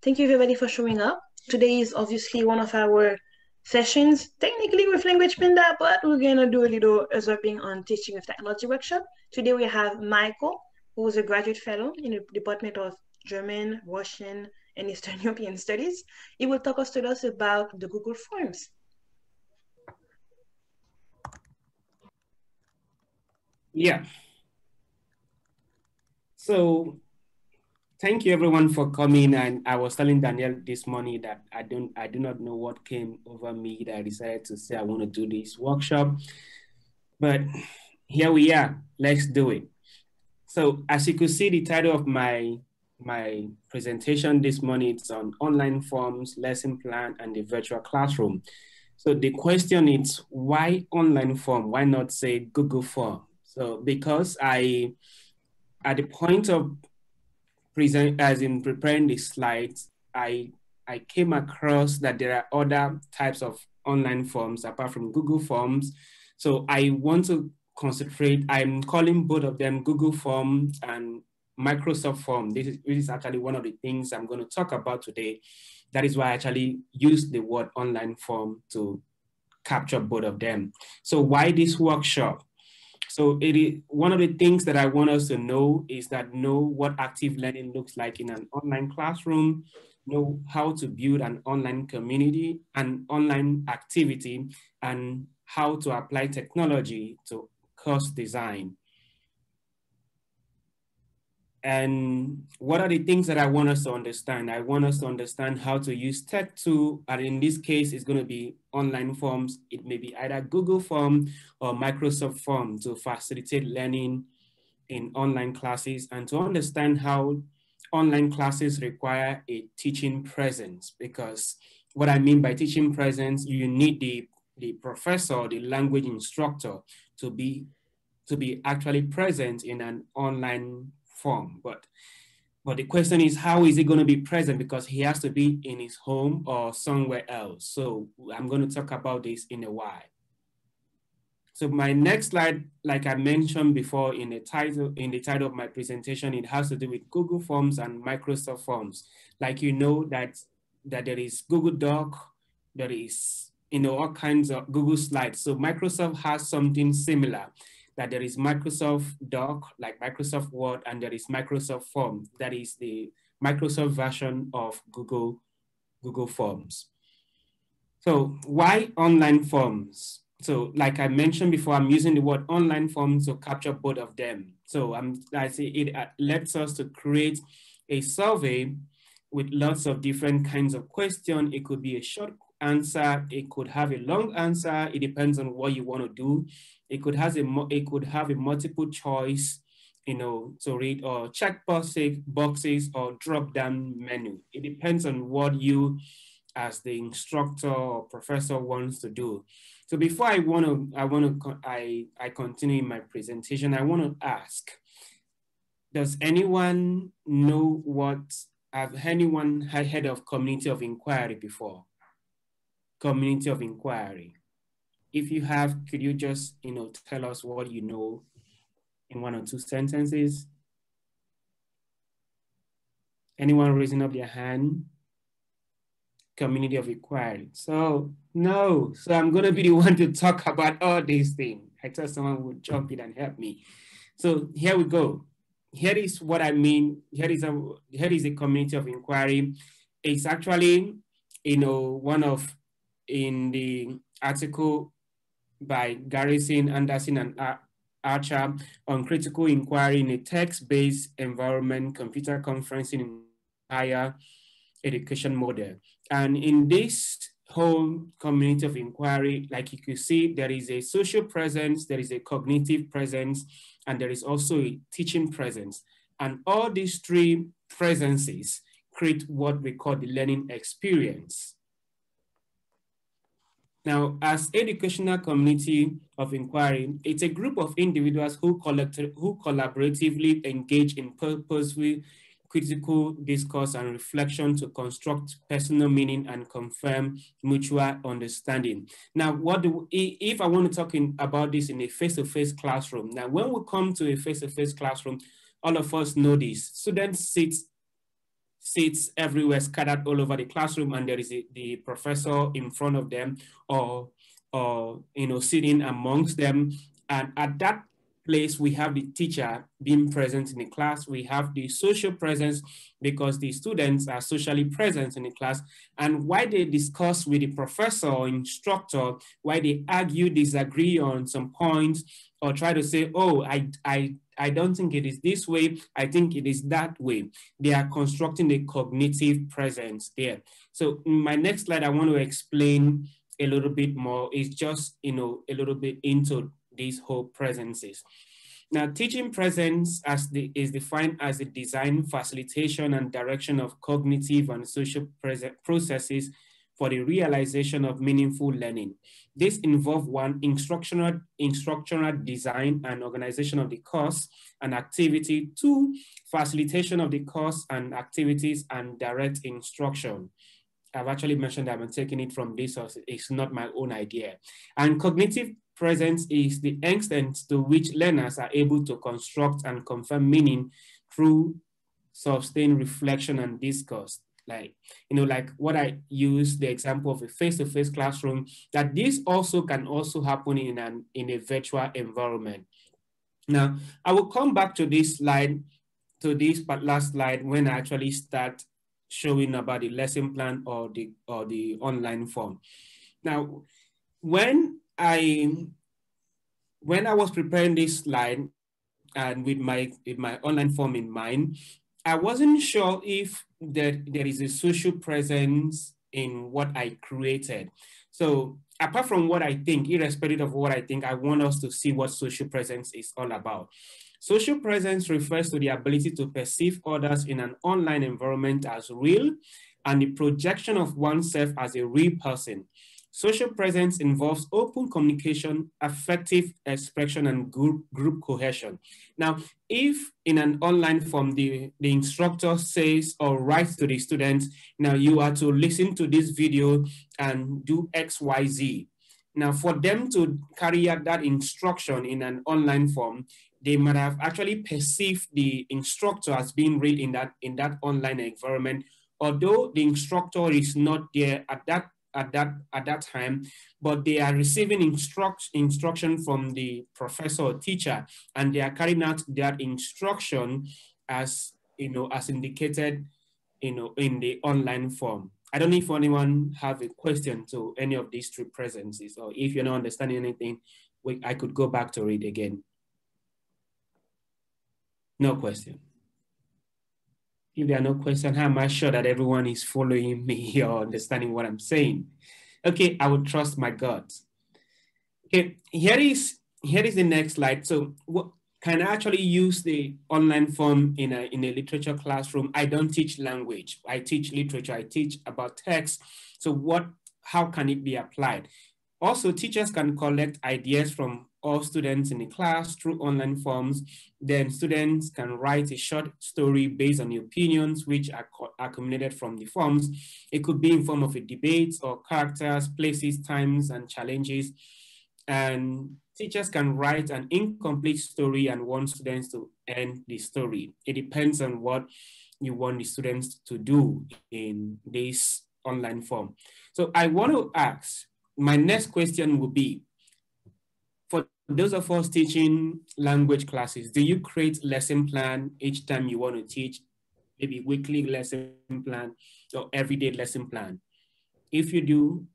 Thank you everybody for showing up. Today is obviously one of our sessions, technically with Language Pinda, but we're gonna do a little observing on teaching with technology workshop. Today we have Michael, who is a graduate fellow in the Department of German, Russian, and Eastern European Studies. He will talk to us about the Google Forms. Yeah. So thank you everyone for coming. And I was telling Danielle this morning that I do not know what came over me that I decided to say I want to do this workshop. But here we are. Let's do it. So as you could see, the title of my presentation this morning, it's on online forms, lesson plan, and the virtual classroom. So the question is, why online form? Why not say Google Form? So because at the point of preparing the slides, I came across that there are other types of online forms apart from Google Forms. So I want to concentrate, I'm calling both of them Google Forms and Microsoft Form. This is actually one of the things I'm going to talk about today. That is why I actually use the word online form to capture both of them. So why this workshop? So one of the things that I want us to know is that know what active learning looks like in an online classroom, know how to build an online community, an online activity, and how to apply technology to course design. And what are the things that I want us to understand? I want us to understand how to use tech tool, and in this case, it's going to be online forms. It may be either Google Form or Microsoft Form to facilitate learning in online classes, and to understand how online classes require a teaching presence. Because what I mean by teaching presence, you need the professor, the language instructor to be actually present in an online form. But the question is, how is he going to be present? Because he has to be in his home or somewhere else. So I'm going to talk about this in a while. So my next slide, like I mentioned before in the title of my presentation, it has to do with Google Forms and Microsoft Forms. Like you know that there is Google Doc, there is all kinds of Google Slides. So Microsoft has something similar, that there is Microsoft Doc, like Microsoft Word, and there is Microsoft Form. That is the Microsoft version of Google Forms. So why online forms? So like I mentioned before, I'm using the word online forms to capture both of them. So I say it lets us to create a survey with lots of different kinds of questions. It could be a short answer, it could have a long answer. It depends on what you want to do. It could have a multiple choice, to read, or check boxes or drop down menu. It depends on what you as the instructor or professor wants to do. So before I continue in my presentation, I want to ask, does anyone know have anyone heard of community of inquiry before? Community of inquiry. If you have, could you just, tell us what you know in 1 or 2 sentences? Anyone raising up their hand? Community of inquiry. So no, so I'm going to be the one to talk about all these things. I thought someone would jump in and help me. So here we go. Here is what I mean. Here is a community of inquiry. It's actually, in the article by Garrison, Anderson, and Archer on critical inquiry in a text-based environment, computer conferencing in higher education model. And in this whole community of inquiry, like you could see, there is a social presence, there is a cognitive presence, and there is also a teaching presence. And all these 3 presences create what we call the learning experience. Now, as educational community of inquiry, it's a group of individuals who collaboratively engage in purposeful critical discourse and reflection to construct personal meaning and confirm mutual understanding. Now, if I want to talk about this in a face-to-face classroom, now when we come to a face-to-face classroom, all of us know this. Students seats everywhere scattered all over the classroom, and there is the professor in front of them, or sitting amongst them. And at that place, we have the teacher being present in the class. We have the social presence because the students are socially present in the class. And why they discuss with the professor or instructor, why they argue, disagree on some points, or try to say, oh, I don't think it is this way, I think it is that way. They are constructing a cognitive presence there. So in my next slide, I want to explain a little bit more. It's just, a little bit into these whole presences. Now, teaching presence is defined as the design, facilitation, and direction of cognitive and social processes for the realization of meaningful learning. This involves one, instructional design and organization of the course and activity. Two, facilitation of the course and activities and direct instruction. I've actually mentioned that I'm taking it from this source. It's not my own idea. And cognitive presence is the extent to which learners are able to construct and confirm meaning through sustained reflection and discourse. Like what I use the example of a face-to-face classroom, that this also can also happen in a virtual environment. Now, I will come back to this slide, to this last slide, when I actually start showing about the lesson plan or the online form. Now, when I was preparing this slide and with my online form in mind, I wasn't sure if there is a social presence in what I created. So apart from what I think, irrespective of what I think, I want us to see what social presence is all about. Social presence refers to the ability to perceive others in an online environment as real and the projection of oneself as a real person. Social presence involves open communication, affective expression, and group cohesion. Now, if in an online form, the instructor says or writes to the students, now you are to listen to this video and do X, Y, Z. Now, for them to carry out that instruction in an online form, they might have actually perceived the instructor as being real in that online environment, although the instructor is not there at that time, but they are receiving instruction from the professor or teacher, and they are carrying out that instruction as indicated in the online form. I don't know if anyone have a question to any of these three presences, or if you're not understanding anything, I could go back to it again. No question. If there are no questions, how am I sure that everyone is following me or understanding what I'm saying? Okay, I will trust my gut. Okay, here is the next slide. So what can I actually use the online form in a literature classroom? I don't teach language. I teach literature. I teach about text. So how can it be applied? Also, teachers can collect ideas from all students in the class through online forms. Then students can write a short story based on the opinions which are accumulated from the forms. It could be in form of a debate or characters, places, times, and challenges. And teachers can write an incomplete story and want students to end the story. It depends on what you want the students to do in this online form. So I want to ask, my next question would be, for those of us teaching language classes, do you create lesson plan each time you want to teach, maybe weekly lesson plan or everyday lesson plan? If you do,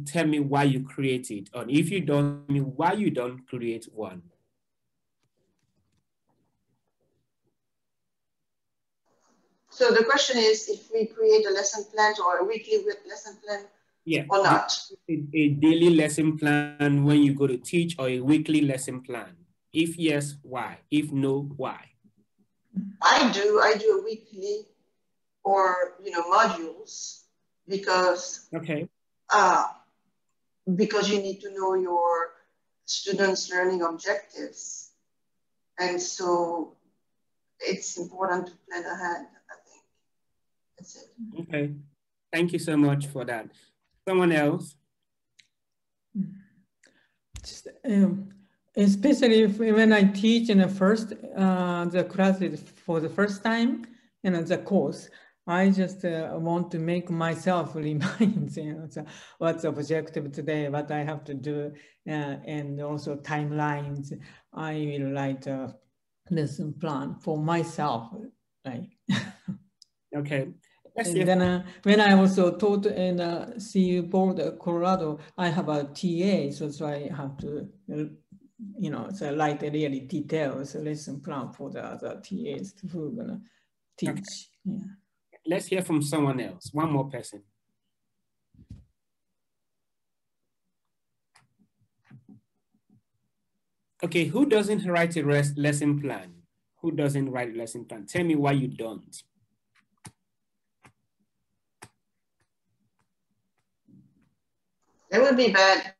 tell me why you create it. Or if you don't, tell me why you don't create one. So the question is if we create a lesson plan or a weekly lesson plan or not. A daily lesson plan when you go to teach, or a weekly lesson plan? If yes, why? If no, why? I do a weekly or modules because because you need to know your students' learning objectives, and so it's important to plan ahead. I think that's it. Okay, thank you so much for that. Someone else? Especially when I teach in the first the classes for the first time in the course, I just want to make myself remind, so what's the objective today, what I have to do, and also timelines. I will write a lesson plan for myself, right? Okay. And then when I also taught in CU Boulder, Colorado, I have a TA, so I have to, so write a really detailed lesson plan for the other TAs who are gonna teach. Okay. Yeah. Let's hear from someone else. One more person. Okay, who doesn't write a lesson plan? Who doesn't write a lesson plan? Tell me why you don't. It would be bad.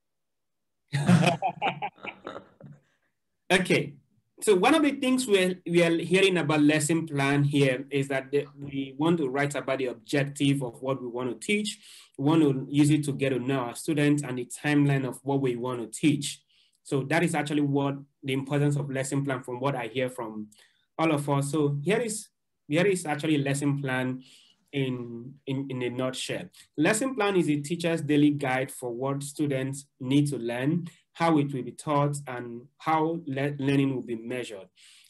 Okay, so one of the things we are hearing about lesson plan here is that we want to write about the objective of what we want to teach. We want to use it to get to know our students and the timeline of what we want to teach. So that is actually what the importance of lesson plan from what I hear from all of us. So here is actually a lesson plan in a nutshell. Lesson plan is a teacher's daily guide for what students need to learn, how it will be taught, and how learning will be measured.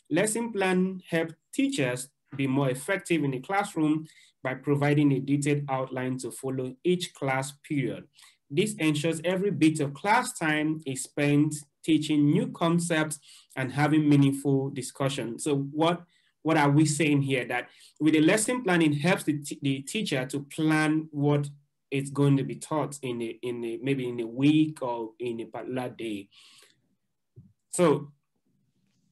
Lesson plan help teachers be more effective in the classroom by providing a detailed outline to follow each class period. This ensures every bit of class time is spent teaching new concepts and having meaningful discussion. So what are we saying here? That with the lesson planning helps the teacher to plan what it's going to be taught maybe in a week or in a particular day. So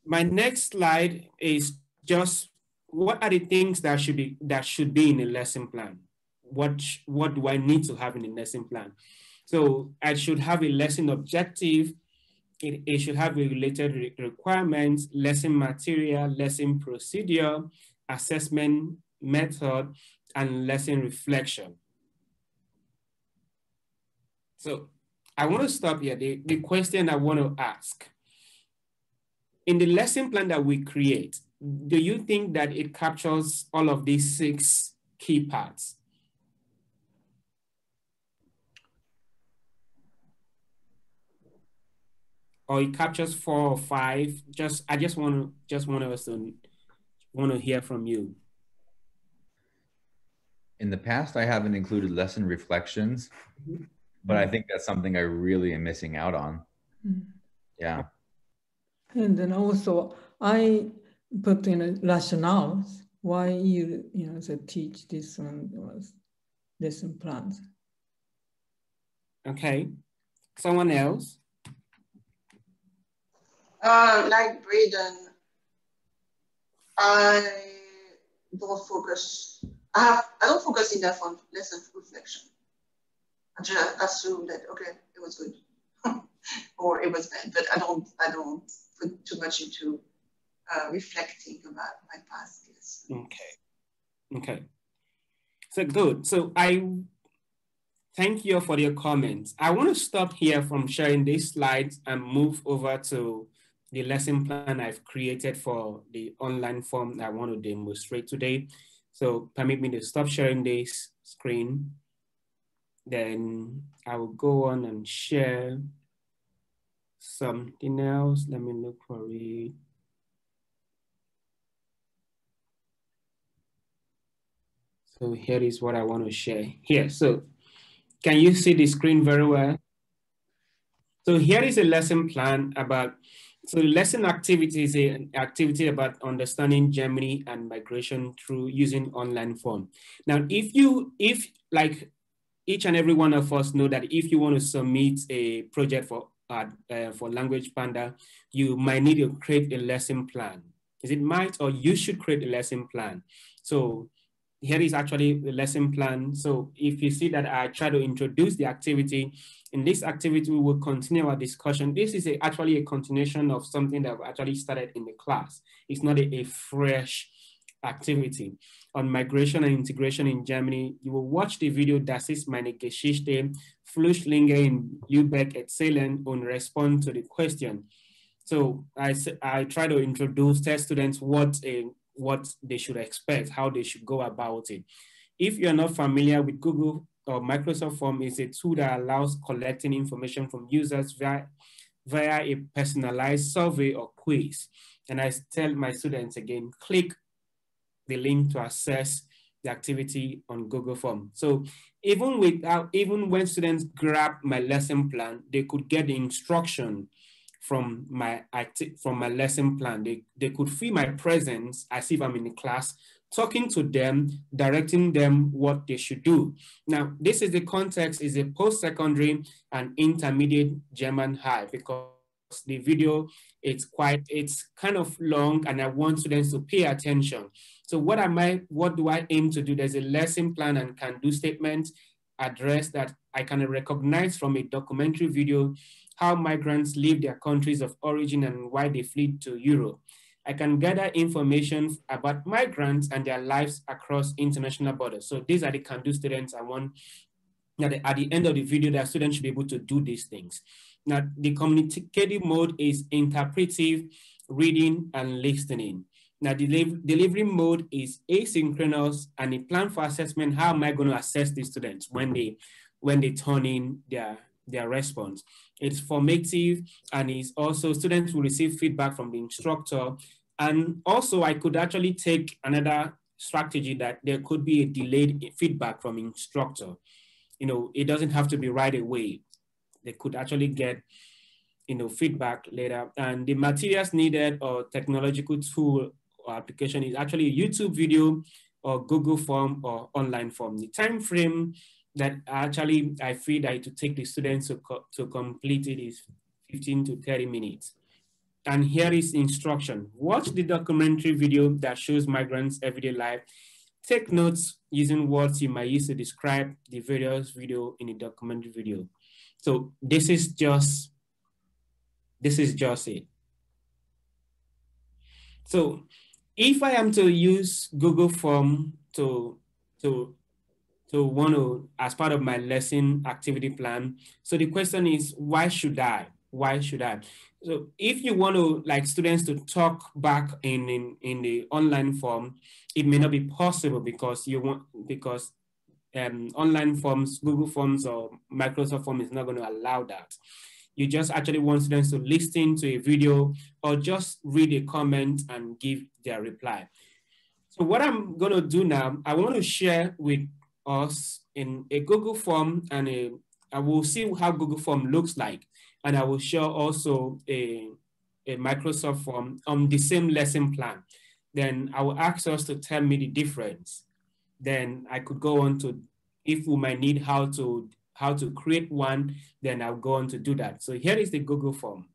my next slide is just what are the things that should be in a lesson plan? What do I need to have in a lesson plan? So I should have a lesson objective. It should have a related requirements, lesson material, lesson procedure, assessment method, and lesson reflection. So I want to stop here. The question I want to ask, in the lesson plan that we create, do you think that it captures all of these 6 key parts? Or it captures 4 or 5? I just want us to hear from you. In the past, I haven't included lesson reflections, but I think that's something I really am missing out on. Yeah. And then also I put in rationales why you teach this one was lesson plans. Okay. Someone else? Like Braden, I don't focus. I don't focus enough on lesson reflection. I just assume that okay, it was good or it was bad, but I don't put too much into reflecting about my past lessons. Okay. So good. So I thank you for your comments. I want to stop here from sharing these slides and move over to the lesson plan I've created for the online form I want to demonstrate today. So permit me to stop sharing this screen. Then I will go on and share something else. Let me look for it. So here is what I want to share here. So can you see the screen very well? So here is a lesson plan about, so lesson activity is an activity about understanding Germany and migration through using online form. Now, if like each and every one of us know that if you want to submit a project for Language Panda, you might need to create a lesson plan. Is it might or you should create a lesson plan? So here is actually the lesson plan. So if you see that I try to introduce the activity, in this activity, we will continue our discussion. This is actually a continuation of something that I've actually started in the class. It's not a fresh activity. On migration and integration in Germany, you will watch the video Das ist meine Geschichte, Flüchtlinge in Lübeck erzählen und respond to the question. So I try to introduce test students what they should expect, how they should go about it. If you're not familiar with Google or Microsoft Form, is a tool that allows collecting information from users via a personalized survey or quiz. And I tell my students again, click the link to access the activity on Google Form. So even when students grab my lesson plan, they could get the instruction from my lesson plan. They could feel my presence as if I'm in the class, talking to them, directing them what they should do. Now, this is the context, is a post-secondary and intermediate German high, because the video, it's kind of long and I want students to pay attention. So what do I aim to do? There's a lesson plan and can-do statement address that I can recognize from a documentary video how migrants leave their countries of origin and why they fled to Europe. I can gather information about migrants and their lives across international borders. So these are the can-do students I want. At the end of the video, that students should be able to do these things. Now, the communicative mode is interpretive, reading, and listening. Now, the delivery mode is asynchronous, and a plan for assessment. How am I going to assess the students when they turn in their response? It's formative, and it's also students will receive feedback from the instructor. And also, I could actually take another strategy that there could be a delayed feedback from instructor. You know, it doesn't have to be right away. They could actually get, feedback later. And the materials needed or technological tool or application is actually a YouTube video or Google Form or online form. The time frame that actually I feel that to take the students to complete it is 15 to 30 minutes. And here is the instruction. Watch the documentary video that shows migrants' everyday life. Take notes using words you might use to describe the various video in the documentary video. So this is just it. So if I am to use Google Form to as part of my lesson activity plan, so the question is, why should I? Why should I? So if you want to like students to talk back in the online form, it may not be possible because online forms, Google Forms or Microsoft Form is not going to allow that. You just actually want students to listen to a video or just read a comment and give their reply. So what I'm going to do now, I want to share with us in a Google Form, and I will see how Google Form looks like. And I will show also a Microsoft Form on the same lesson plan. Then I will ask us to tell me the difference. Then I could go on to, if we might need how to create one, then I'll go on to do that. So here is the Google Form.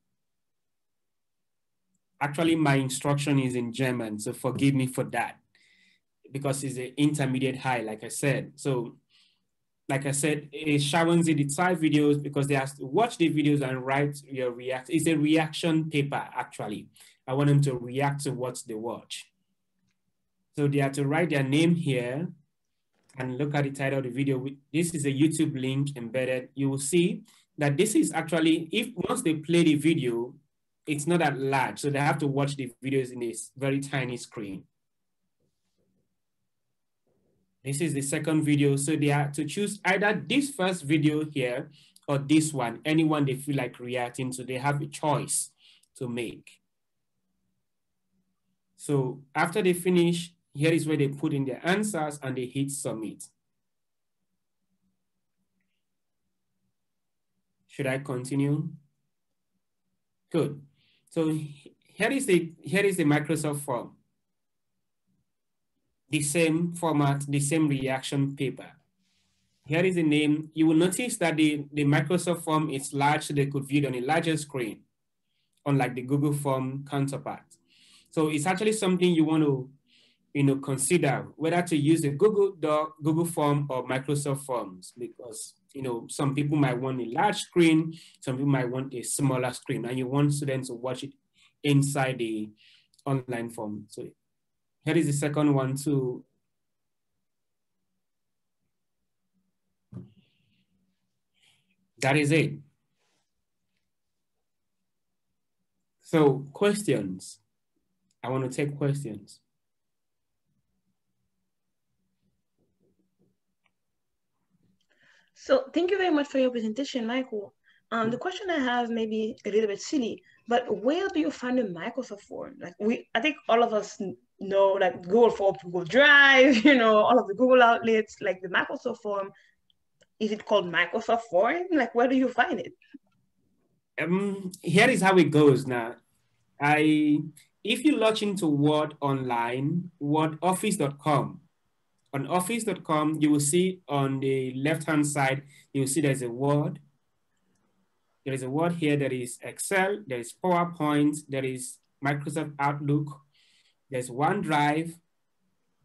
Actually, my instruction is in German, so forgive me for that, because it's an intermediate high, like I said. So, like I said, it shows the 5 videos because they have to watch the videos and write your reaction. It's a reaction paper, actually. I want them to react to what they watch. So they have to write their name here and look at the title of the video. This is a YouTube link embedded. You will see that this is actually, once they play the video, it's not that large. So they have to watch the videos in a very tiny screen. This is the second video. So they have to choose either this first video here or this one, anyone they feel like reacting to. They have a choice to make. So after they finish, here is where they put in their answers and they hit submit. Should I continue? Good. So here is the Microsoft form. The same format, the same reaction paper. Here is the name. You will notice that the Microsoft form is large, so they could view it on a larger screen, unlike the Google form counterpart. So it's actually something you want to consider whether to use the Google Doc, Google Form or Microsoft Forms, because some people might want a large screen, some people might want a smaller screen, and you want students to watch it inside the online form. So here is the second one too. That is it. So questions. I want to take questions. So thank you very much for your presentation, Michael. The question I have may be a little bit silly, but where do you find the Microsoft form? Like I think all of us know like Google Form, Google Drive, all of the Google outlets, like the Microsoft form. Is it called Microsoft form? Like where do you find it? Here is how it goes now. If you log into Word online, wordoffice.com, on office.com, you will see on the left-hand side, you will see there's a Word. There is a Word here, there is Excel, there is PowerPoint, there is Microsoft Outlook, there's OneDrive,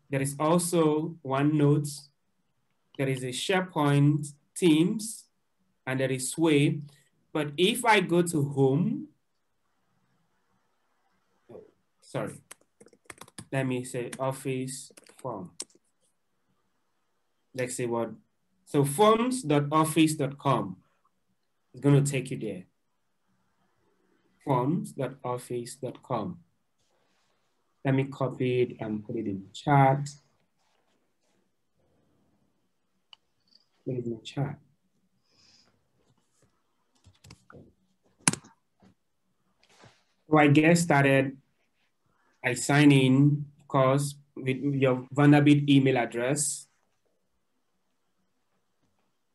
there is also OneNote, there is a SharePoint, Teams, and there is Sway. But if I go to Home, sorry, let me say Office Form. Let's say what? So forms.office.com is going to take you there. Forms.office.com. Let me copy it and put it in the chat. Put it in the chat. So I get started. I sign in, of course, with your Vanderbilt email address.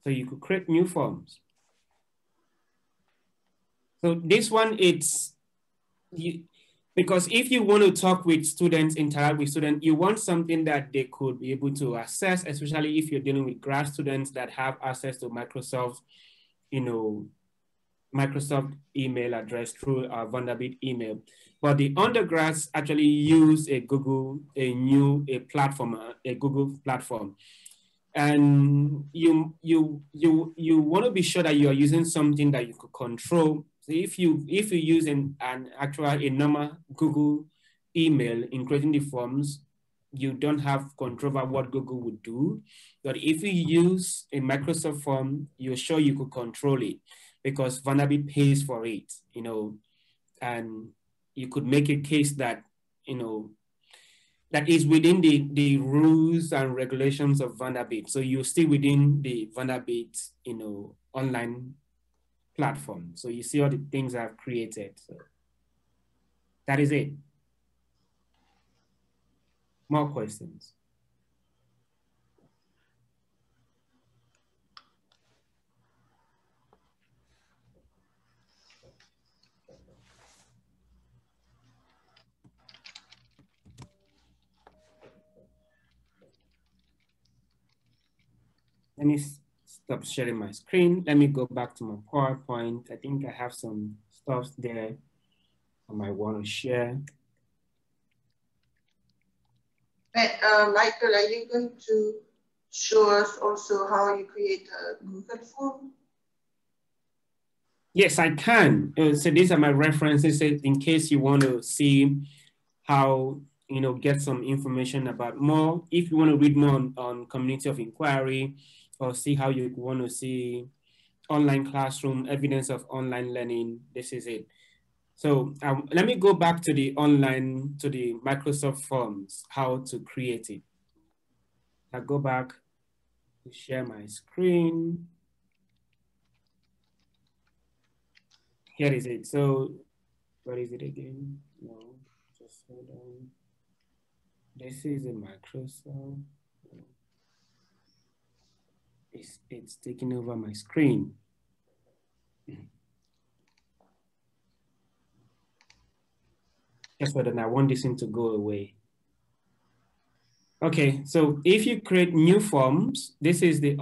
So you could create new forms. So this one, because if you want to talk with students, interact with students, you want something that they could be able to access, especially if you're dealing with grad students that have access to Microsoft, Microsoft email address through our Vanderbilt email. But the undergrads actually use a Google platform. And you want to be sure that you are using something that you could control. So if you use a normal Google email in creating the forms, you don't have control over what Google would do. But if you use a Microsoft form, you're sure you could control it because Vanderbilt pays for it, and you could make a case that, that is within the rules and regulations of Vanderbilt. So you're still within the Vanderbilt, online platform. So you see all the things I've created. So that is it. More questions? Let me stop sharing my screen. Let me go back to my PowerPoint. I think I have some stuff there I might want to share. Michael, are you going to show us also how you create a Google form? Yes, I can. So these are my references in case you want to see how, get some information about more. If you want to read more on community of inquiry or see how you want to see online classroom, evidence of online learning, this is it. So let me go back to the Microsoft Forms, how to create it. I'll go back to share my screen. Here is it. So where is it again? No, just hold on. This is a Microsoft. It's taking over my screen. Just so that I want this thing to go away. Okay, so if you create new forms, this is the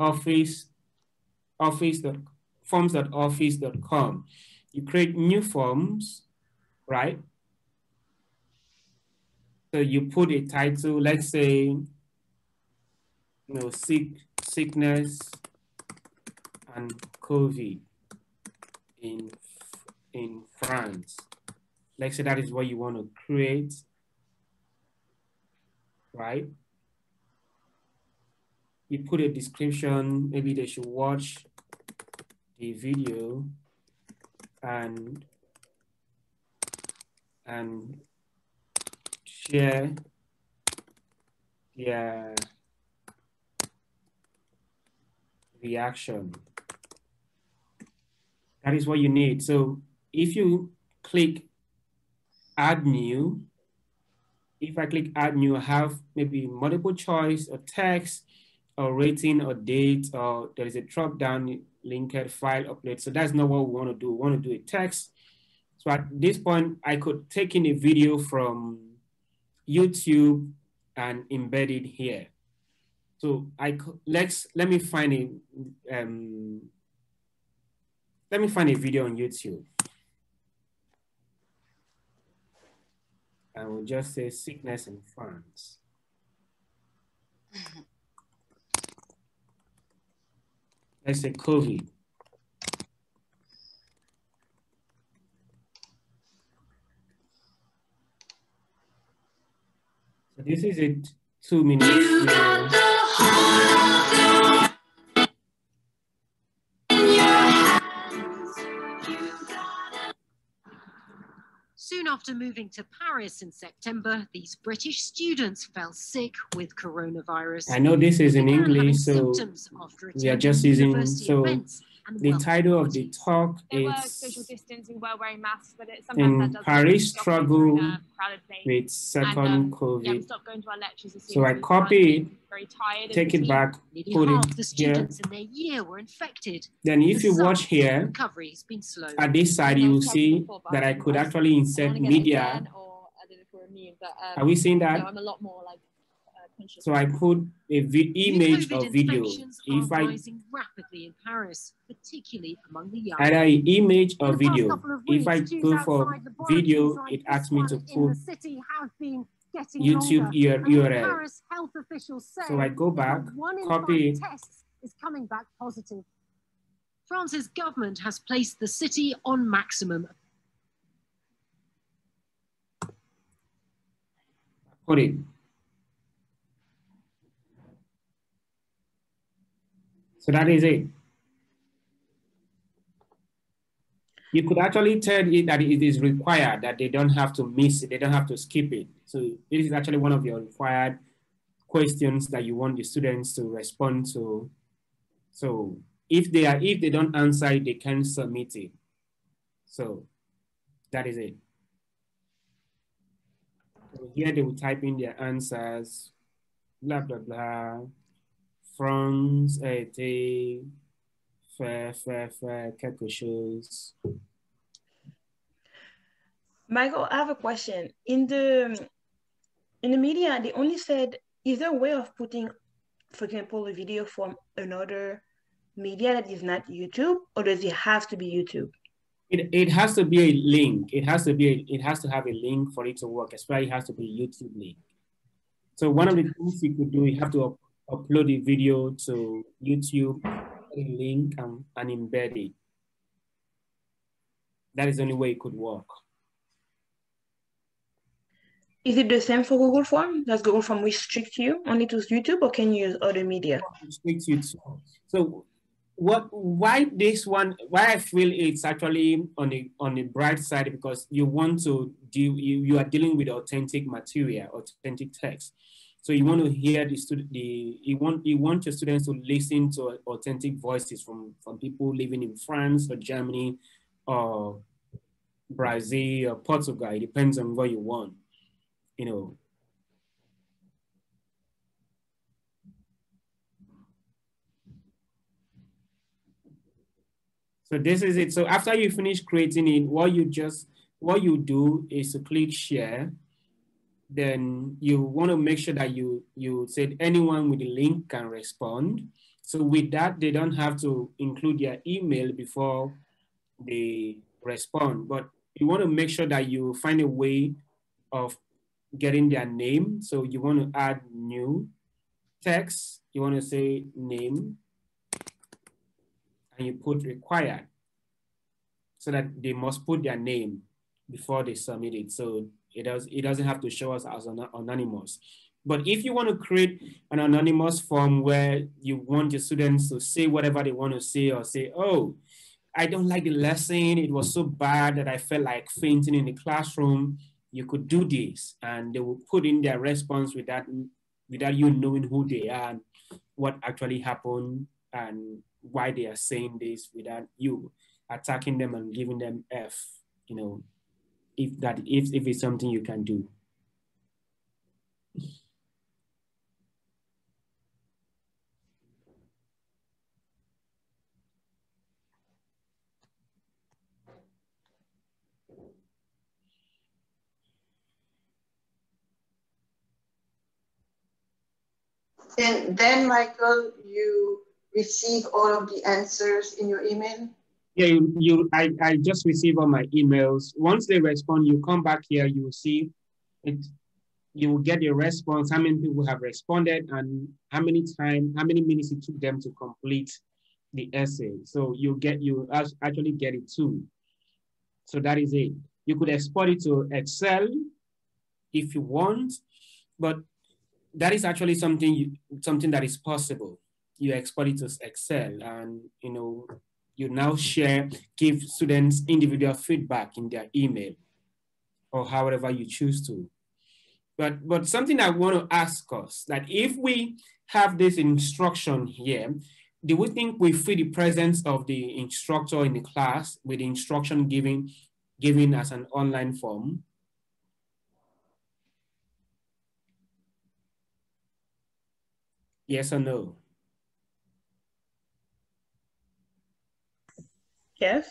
forms.office.com. You create new forms, right? So you put a title, let's say, sickness and COVID in France. Let's say that is what you want to create, right? You put a description, maybe they should watch the video and share reaction. That is what you need. So if you click add new, if I click add new, I have maybe multiple choice or text or rating or date, or there is a drop down linked file upload. So that's not what we want to do. We want to do a text. So at this point, I could take in a video from YouTube and embed it here. So let me find a video on YouTube. I will just say sickness in France. Let's say COVID. So this is a 2 minute video. Soon after moving to Paris in September, these British students fell sick with coronavirus. I know this is in English, so we are just using, so the title of the talk is social distancing while wearing masks, but in Paris struggle with second COVID. So I copy it, take it back, put it here. Then if you watch here, at this side, you will see that I could actually insert media. Are we seeing that? I'm a lot more like so I put a image or video. If I rapidly in Paris, particularly among the young. Either an image or video. If I go for video, it asks me to put YouTube URL. So I go back, copy it. Is coming back positive. France's government has placed the city on maximum. Put it. So that is it. You could actually tell it that it is required, that they don't have to miss it, they don't have to skip it. So this is actually one of your required questions that you want the students to respond to. So if they don't answer it, they can submit it. So that is it. So here they will type in their answers, blah, blah, blah. France a été faire quelque chose. Michael, I have a question. In the media, they only said, is there a way of putting, for example, a video from another media that is not YouTube, or does it have to be YouTube? It has to be a link. It has to have a link for it to work. Especially it has to be a YouTube link. So one of the things you could do, you have to upload the video to YouTube, a link and embed it. That is the only way it could work. Is it the same for Google Form? Does Google Form restrict you only to YouTube, or can you use other media? Restrict you too. So why I feel it's actually on the bright side, because you want to you are dealing with authentic material, authentic text. So you want to hear you want your students to listen to authentic voices from people living in France or Germany or Brazil or Portugal. It depends on what you want, you know. So this is it. So after you finish creating it, what you do is to click share. Then you want to make sure that you said anyone with the link can respond. So with that, they don't have to include their email before they respond. But you want to make sure that you find a way of getting their name. So you want to add new text. You want to say name, and you put required, so that they must put their name before they submit it. So it doesn't have to show us as anonymous. But if you want to create an anonymous form where you want your students to say whatever they want to say, or say, oh, I don't like the lesson, it was so bad that I felt like fainting in the classroom, you could do this, and they will put in their response without you knowing who they are and what actually happened and why they are saying this without you attacking them and giving them F, you know, if it's something you can do. And then, Michael, you receive all of the answers in your email? Yeah, I just receive all my emails. Once they respond, you come back here, you will see it. You will get a response, how many people have responded and how many minutes it took them to complete the essay. So you actually get it too. So that is it. You could export it to Excel if you want, but that is actually something that is possible. You export it to Excel, and you now give students individual feedback in their email or however you choose to. But something I want to ask us, that if we have this instruction here, do we think we feel the presence of the instructor in the class with the instruction given as an online form? Yes or no? Yes.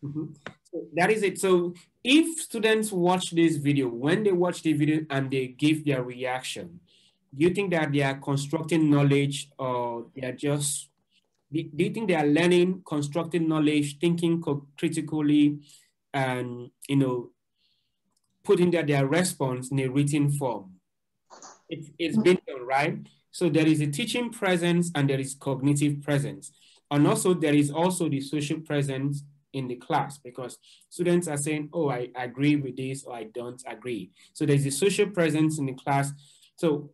Mm-hmm. So that is it. So if students watch this video, when they watch the video and they give their reaction, do you think that they are constructing knowledge, or they are just, do you think they are learning, constructing knowledge, thinking critically, and putting their response in a written form? It's been done, right? So there is a teaching presence and there is cognitive presence. And also there is also the social presence in the class, because students are saying, oh, I agree with this, or I don't agree. So there's a social presence in the class. So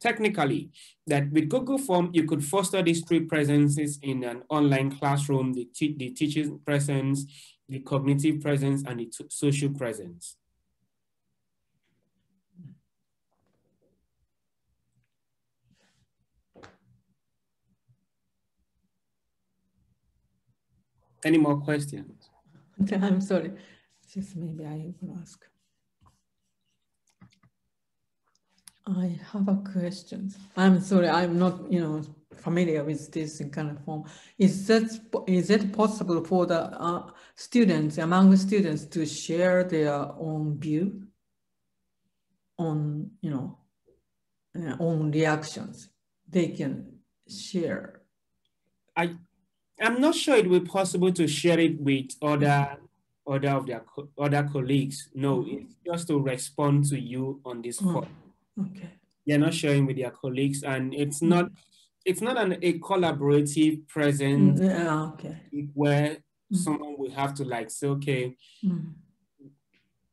technically, that with Google Form, you could foster these three presences in an online classroom: the teaching presence, the cognitive presence, and the social presence. Any more questions? I'm sorry. Just maybe I will ask. I have a question. I'm sorry, I'm not, familiar with this kind of form. Is it possible for the students, among students, to share their own view on, own reactions? They can share. I'm not sure it will be possible to share it with other colleagues. No, it's just to respond to you on this form. Okay. They're not sharing with their colleagues, and it's not a collaborative presence. Okay. Where someone will have to say, okay,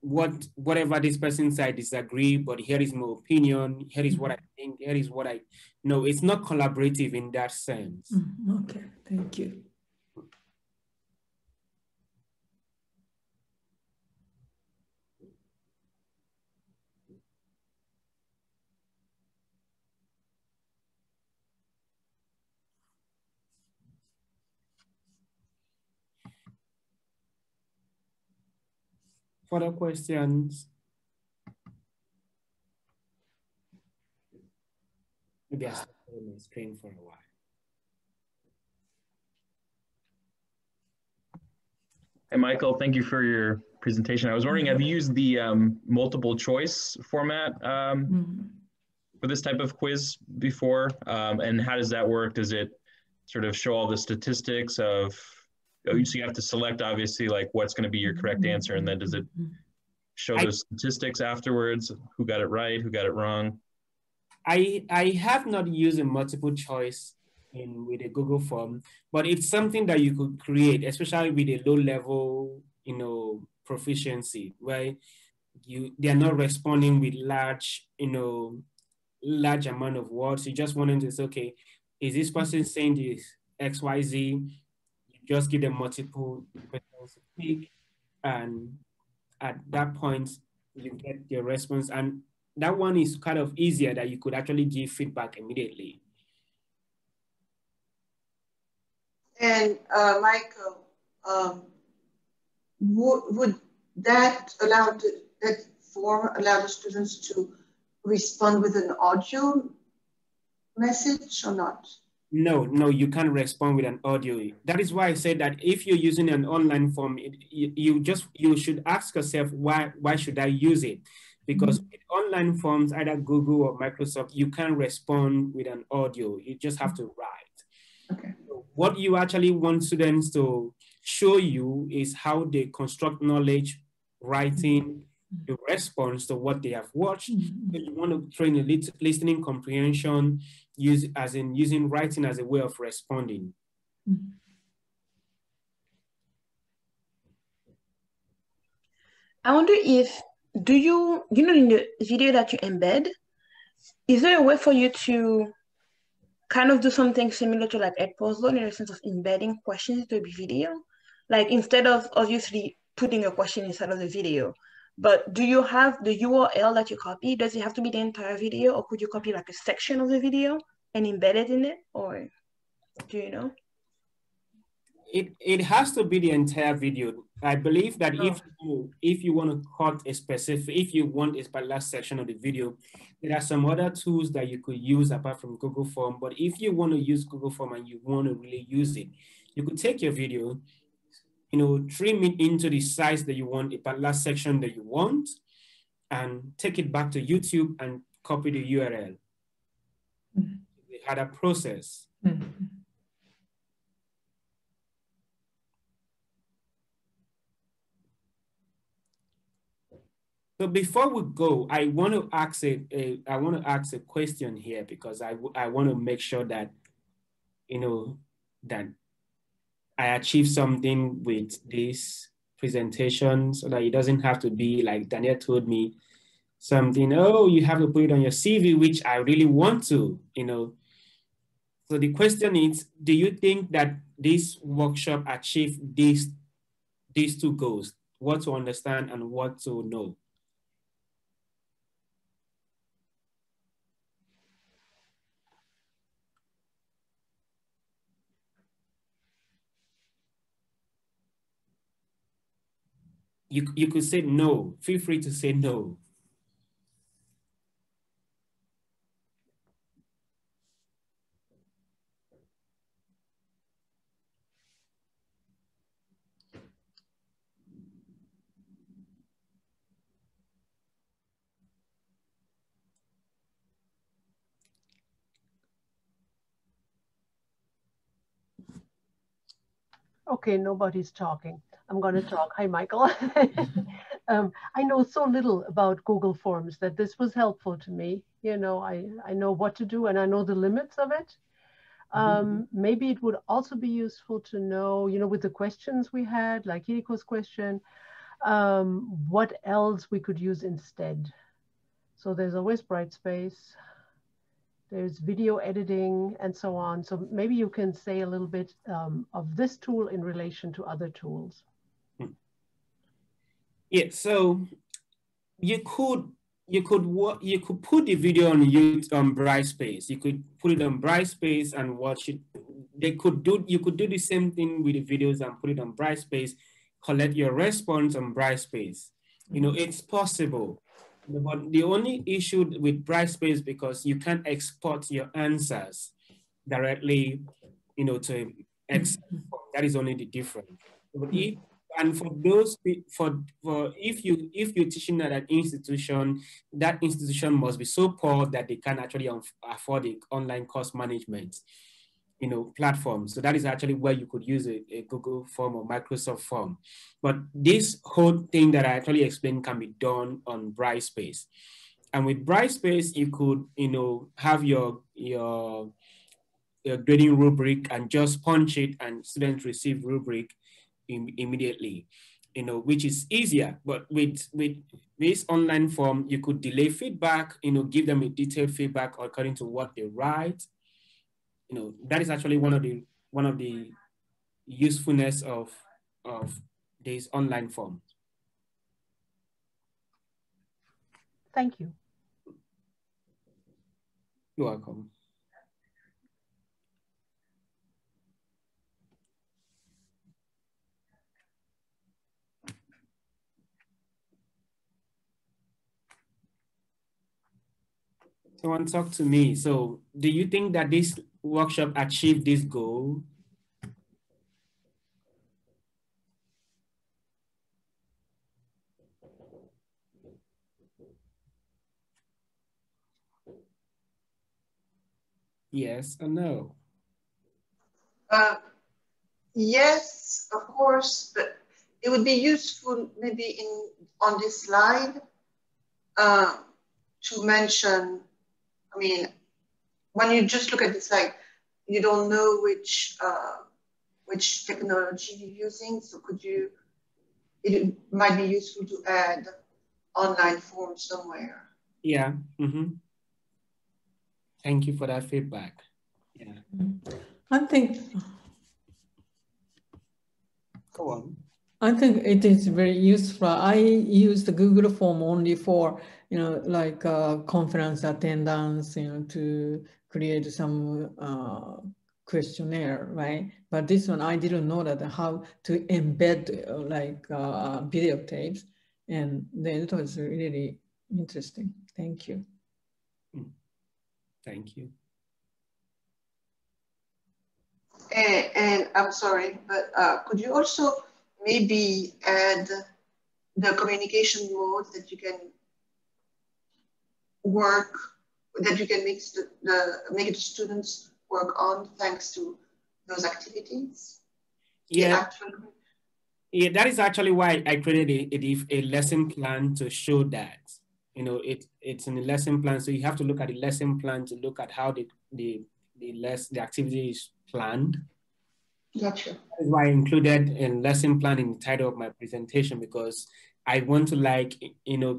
whatever this person said, I disagree, but here is my opinion. Here is what I think. Here is what I know. It's not collaborative in that sense. Okay, thank you. Further questions? Maybe I stop my screen for a while. Hey, Michael, thank you for your presentation. I was wondering, have you used the multiple choice format for this type of quiz before? And how does that work? Does it sort of show all the statistics of, so you have to select, obviously, like what's going to be your correct answer, and then does it show those statistics afterwards? Who got it right? Who got it wrong? I have not used a multiple choice with a Google form, but it's something that you could create, especially with a low level, proficiency, where they are not responding with large amount of words. You just want to say, okay, is this person saying this XYZ? You just give them multiple questions to pick, and at that point you get your response, and that one is kind of easier, that you could actually give feedback immediately. And Michael, would that that form allow the students to respond with an audio message or not? No, you can't respond with an audio. That is why I said that if you're using an online form, you should ask yourself, why should I use it? Because with online forms, either Google or Microsoft, you can't respond with an audio. You just have to write. Okay. So what you actually want students to show you is how they construct knowledge, writing, the response to what they have watched. So you want to train a listening comprehension, using writing as a way of responding. I wonder if, in the video that you embed, is there a way for you to kind of do something similar to like Edpuzzle in a sense of embedding questions into a video? Like instead of obviously putting a question inside of the video, but do you have the URL that you copy? Does it have to be the entire video, or could you copy like a section of the video and embed it in it? Or do you know? It has to be the entire video. I believe that if you want to cut if you want a particular section of the video, there are some other tools that you could use apart from Google Form. But if you want to use Google Form and you want to really use it, you could take your video, trim it into the size that you want, a particular section that you want, and take it back to YouTube and copy the URL. The harder process. So before we go, I want to ask a question here, because I want to make sure that that I achieve something with this presentation, so that it doesn't have to be like Daniel told me something. Oh, you have to put it on your CV, which I really want to. So the question is, do you think that this workshop achieved these two goals? What to understand and what to know? You could say no. Feel free to say no. Okay, nobody's talking. I'm going to talk. Hi, Michael. I know so little about Google Forms that this was helpful to me. I know what to do and I know the limits of it. Maybe it would also be useful to know, with the questions we had, like Hiriko's question, what else we could use instead. So there's always Brightspace. There's video editing and so on. So maybe you can say a little bit of this tool in relation to other tools. Yeah, so you could put the video on Brightspace. You could put it on Brightspace and watch it. You could do the same thing with the videos and put it on Brightspace, collect your response on Brightspace. It's possible. But the only issue with Brightspace, because you can't export your answers directly, to Excel. That is only the difference. But if you're teaching at an institution, that institution must be so poor that they can actually afford the online course management, platform. So that is actually where you could use a Google form or Microsoft form. But this whole thing that I actually explained can be done on Brightspace. And with Brightspace, you could, have your grading rubric and just punch it and students receive rubric immediately, which is easier. But with this online form, you could delay feedback, give them a detailed feedback according to what they write. That is actually one of the usefulness of this online form. Thank you. You're welcome. Someone talk to me. So do you think that this workshop achieved this goal? Yes or no? Yes, of course, but it would be useful maybe on this slide to mention, I mean, when you just look at this slide, you don't know which technology you're using. So it might be useful to add online forms somewhere. Yeah. Mm-hmm. Thank you for that feedback. Yeah. I think. Go on. I think it is very useful. I use the Google form only for, like conference attendance, to create some questionnaire, right? But this one, I didn't know that how to embed videotapes. And then it was really interesting. Thank you. Thank you. And I'm sorry, but could you also maybe add the communication modes that you can make the students work on thanks to those activities? Yeah. Yeah, that is actually why I created a lesson plan to show that. It's in the lesson plan, so you have to look at the lesson plan to look at how the activity is planned. Gotcha. That is why I included a lesson plan in the title of my presentation, because I want to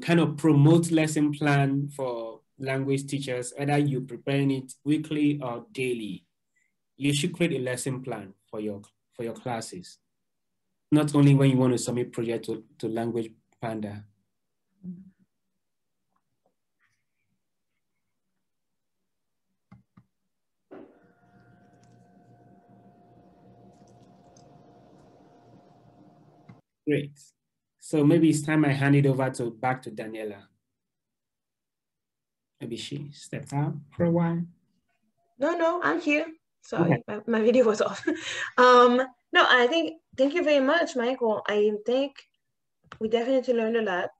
kind of promote lesson plan for language teachers, whether you're preparing it weekly or daily. You should create a lesson plan for your classes. Not only when you want to submit project to Language Panda. Great. So maybe it's time I hand it over back to Daniela. Maybe she stepped out for a while. No, I'm here. Sorry, okay. my video was off. No, thank you very much, Michael. I think we definitely learned a lot.